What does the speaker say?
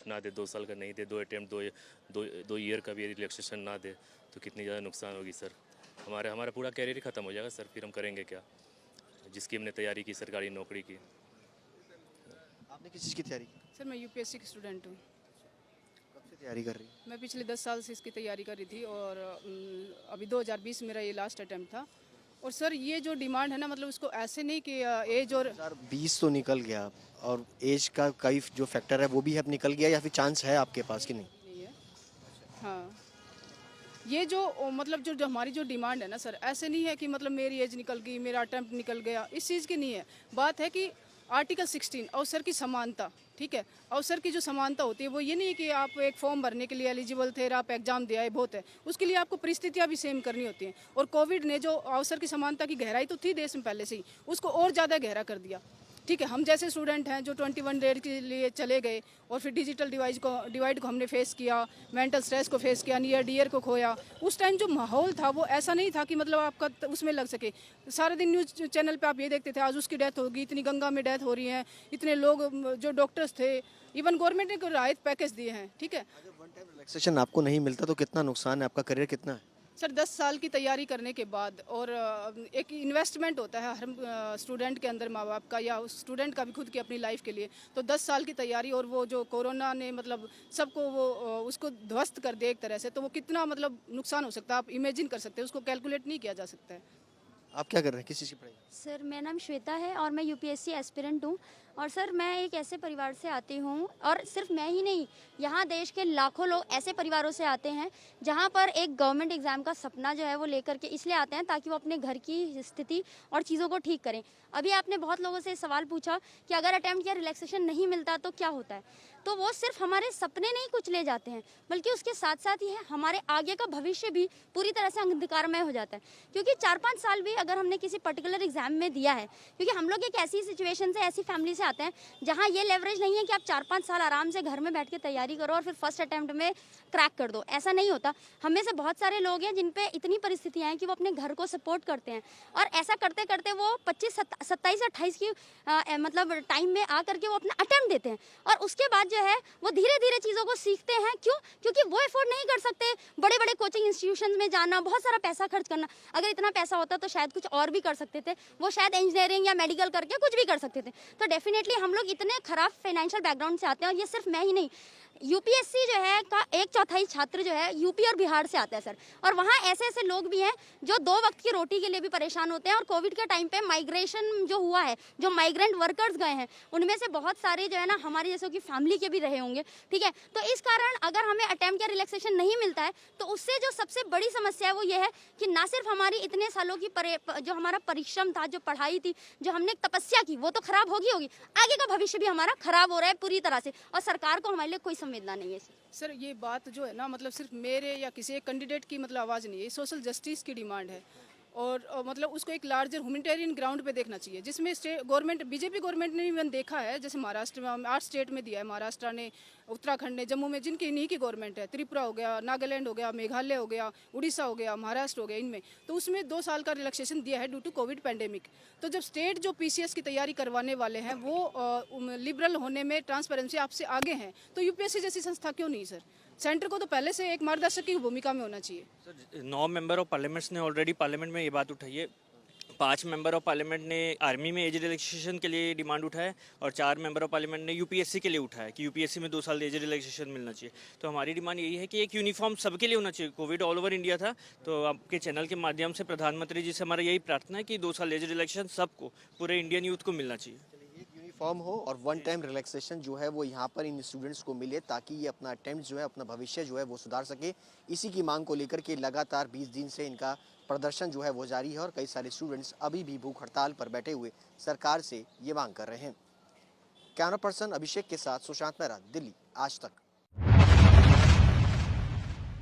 ना दे, 2 साल का नहीं दे, 2 अटेम्प्ट, दो ईयर का भी रिलैक्सेशन ना दे तो कितनी ज़्यादा नुकसान होगी सर। हमारा पूरा कैरियर ही ख़त्म हो जाएगा सर, फिर हम करेंगे क्या, जिसकी हमने तैयारी की सरकारी नौकरी की। आपने किस चीज़ की तैयारी की? सर मैं यूपीएससी की स्टूडेंट हूँ। कब से तैयारी कर रही हैं? मैं पिछले 10 साल से इसकी तैयारी कर रही थी और अभी 2020 मेरा ये लास्ट अटेम्प्ट था। और सर ये जो डिमांड है ना, मतलब उसको ऐसे नहीं कि एज और 2020 तो निकल गया और एज का कई जो फैक्टर है वो भी अब निकल गया, या फिर चांस है आपके पास कि नहीं? नहीं है। हाँ, ये जो मतलब जो हमारी जो डिमांड है ना सर, ऐसे नहीं है कि मतलब मेरी एज निकल गई, मेरा अटेम्प्ट निकल गया, इस चीज़ की नहीं है। बात है कि आर्टिकल 16 अवसर की समानता, ठीक है। अवसर की जो समानता होती है वो ये नहीं है कि आप एक फॉर्म भरने के लिए एलिजिबल थे, आप एग्जाम दे आए, बहुत है। उसके लिए आपको परिस्थितियां भी सेम करनी होती हैं। और कोविड ने जो अवसर की समानता की गहराई तो थी देश में पहले से ही, उसको और ज़्यादा गहरा कर दिया, ठीक है। हम जैसे स्टूडेंट हैं जो 21 डेज के लिए चले गए और फिर डिजिटल डिवाइड को हमने फेस किया, मेंटल स्ट्रेस को फेस किया, नियर डियर को खोया। उस टाइम जो माहौल था वो ऐसा नहीं था कि मतलब आपका उसमें लग सके। सारा दिन न्यूज़ चैनल पे आप ये देखते थे आज उसकी डेथ होगी, इतनी गंगा में डेथ हो रही है, इतने लोग जो डॉक्टर्स थे, इवन गवर्नमेंट ने राहत पैकेज दिए हैं, ठीक है। अगर वन टाइम रिलैक्सेशन आपको नहीं मिलता तो कितना नुकसान है, आपका करियर कितना है? सर 10 साल की तैयारी करने के बाद और एक इन्वेस्टमेंट होता है हर स्टूडेंट के अंदर, माँ बाप का या उस स्टूडेंट का भी खुद की अपनी लाइफ के लिए। तो 10 साल की तैयारी और वो जो कोरोना ने मतलब सबको वो उसको ध्वस्त कर दिया एक तरह से, तो वो कितना मतलब नुकसान हो सकता है आप इमेजिन कर सकते हैं, उसको कैलकुलेट नहीं किया जा सकता है। आप क्या कर रहे हैं, किस चीज़ की पढ़ाई? सर मेरा नाम श्वेता है और मैं यूपीएससी एस्पिरेंट हूँ। और सर मैं एक ऐसे परिवार से आती हूँ, और सिर्फ मैं ही नहीं, यहाँ देश के लाखों लोग ऐसे परिवारों से आते हैं जहाँ पर एक गवर्नमेंट एग्ज़ाम का सपना जो है वो लेकर के इसलिए आते हैं ताकि वो अपने घर की स्थिति और चीज़ों को ठीक करें। अभी आपने बहुत लोगों से सवाल पूछा कि अगर अटेम्प्ट या रिलैक्सेशन नहीं मिलता तो क्या होता है, तो वो सिर्फ हमारे सपने नहीं कुछ ले जाते हैं, बल्कि उसके साथ साथ ही हमारे आगे का भविष्य भी पूरी तरह से अंधकारमय हो जाता है। क्योंकि 4-5 साल भी अगर हमने किसी पर्टिकुलर एग्जाम में दिया है, क्योंकि हम लोग एक ऐसी सिचुएशन से, ऐसी फैमिली से आते हैं जहाँ ये लेवरेज नहीं है कि आप 4-5 साल आराम से घर में बैठ के तैयारी करो और फिर फर्स्ट अटेम्प्ट में क्रैक कर दो, ऐसा नहीं होता। हम में से बहुत सारे लोग हैं जिन पे इतनी परिस्थितियाँ हैं कि वो अपने घर को सपोर्ट करते हैं, और ऐसा करते करते वो 25-27-28 की मतलब टाइम में आ करके वो अपना अटेम्प्ट देते हैं, और उसके बाद जो है वो धीरे धीरे चीज़ों को सीखते हैं। क्यों? क्योंकि वो एफोर्ड नहीं कर सकते बड़े बड़े कोचिंग इंस्टीट्यूशन में जाना, बहुत सारा पैसा खर्च करना। अगर इतना पैसा होता तो शायद कुछ और भी कर सकते थे, वो शायद इंजीनियरिंग या मेडिकल करके कुछ भी कर सकते थे। तो डेफिनेटली हम लोग इतने खराब फाइनेंशियल बैकग्राउंड से आते हैं, और ये सिर्फ मैं ही नहीं, यूपीएससी जो है का 1/4 छात्र जो है यूपी और बिहार से आता है सर। और वहाँ ऐसे ऐसे लोग भी हैं जो 2 वक्त की रोटी के लिए भी परेशान होते हैं। और कोविड के टाइम पे माइग्रेशन जो हुआ है, जो माइग्रेंट वर्कर्स गए हैं, उनमें से बहुत सारे जो है ना हमारे जैसों की फैमिली के भी रहे होंगे, ठीक है। तो इस कारण अगर हमें अटेम्प्ट या रिलैक्सेशन नहीं मिलता है तो उससे जो सबसे बड़ी समस्या है वो ये है कि ना सिर्फ हमारी इतने सालों की जो हमारा परिश्रम था, जो पढ़ाई थी, जो हमने तपस्या की, वो तो खराब होगी, आगे का भविष्य भी हमारा खराब हो रहा है पूरी तरह से, और सरकार को हमारे लिए कोई संवेदना नहीं है। सर ये बात जो है ना, मतलब सिर्फ मेरे या किसी एक कैंडिडेट की मतलब आवाज़ नहीं है, ये सोशल जस्टिस की डिमांड है। और मतलब उसको एक लार्जर ह्यूमैनिटेरियन ग्राउंड पे देखना चाहिए, जिसमें गवर्नमेंट, बीजेपी गवर्नमेंट ने इवन देखा है। जैसे महाराष्ट्र में 8 स्टेट में दिया है, महाराष्ट्र ने, उत्तराखंड ने, जम्मू में, जिनकी इन्हीं की गवर्नमेंट है, त्रिपुरा हो गया, नागालैंड हो गया, मेघालय हो गया, उड़ीसा हो गया, महाराष्ट्र हो गया, इनमें तो उसमें 2 साल का रिलैक्सेशन दिया है ड्यू टू कोविड पैंडेमिक। तो जब स्टेट जो पीसीएस की तैयारी करवाने वाले हैं वो लिबरल होने में, ट्रांसपेरेंसी आपसे आगे हैं, तो यूपीएससी जैसी संस्था क्यों नहीं सर? सेंटर को तो पहले से एक मार्गदर्शक की भूमिका में होना चाहिए। सर 9 मेंबर ऑफ पार्लियामेंट्स ने ऑलरेडी पार्लियामेंट में ये बात उठाई है। 5 मेंबर ऑफ पार्लियामेंट ने आर्मी में एज रिलैक्सेशन के लिए डिमांड उठाया, और 4 मेंबर ऑफ पार्लियामेंट ने यूपीएससी के लिए उठाया कि यूपीएससी में 2 साल एज रिलैक्सेशन मिलना चाहिए। तो हमारी डिमांड यही है कि एक यूनिफॉर्म सबके लिए होना चाहिए। कोविड ऑल ओवर इंडिया था, तो आपके चैनल के माध्यम से प्रधानमंत्री जी से हमारा यही प्रार्थना है कि 2 साल एज रिलैक्सेशन सबको, पूरे इंडियन यूथ को मिलना चाहिए। एक यूनिफॉर्म हो और वन टाइम रिलैक्सेशन जो है वो यहाँ पर इन स्टूडेंट्स को मिले, ताकि ये अपना अटेम्प्ट जो है, अपना भविष्य जो है वो सुधार सके। इसी की मांग को लेकर के लगातार 20 दिन से इनका प्रदर्शन जो है वो जारी है, और कई सारे स्टूडेंट्स अभी भी भूख हड़ताल पर बैठे हुए सरकार से ये मांग कर रहे हैं। कैमरा पर्सन अभिषेक के साथ सुशांत मेहरा, दिल्ली आज तक।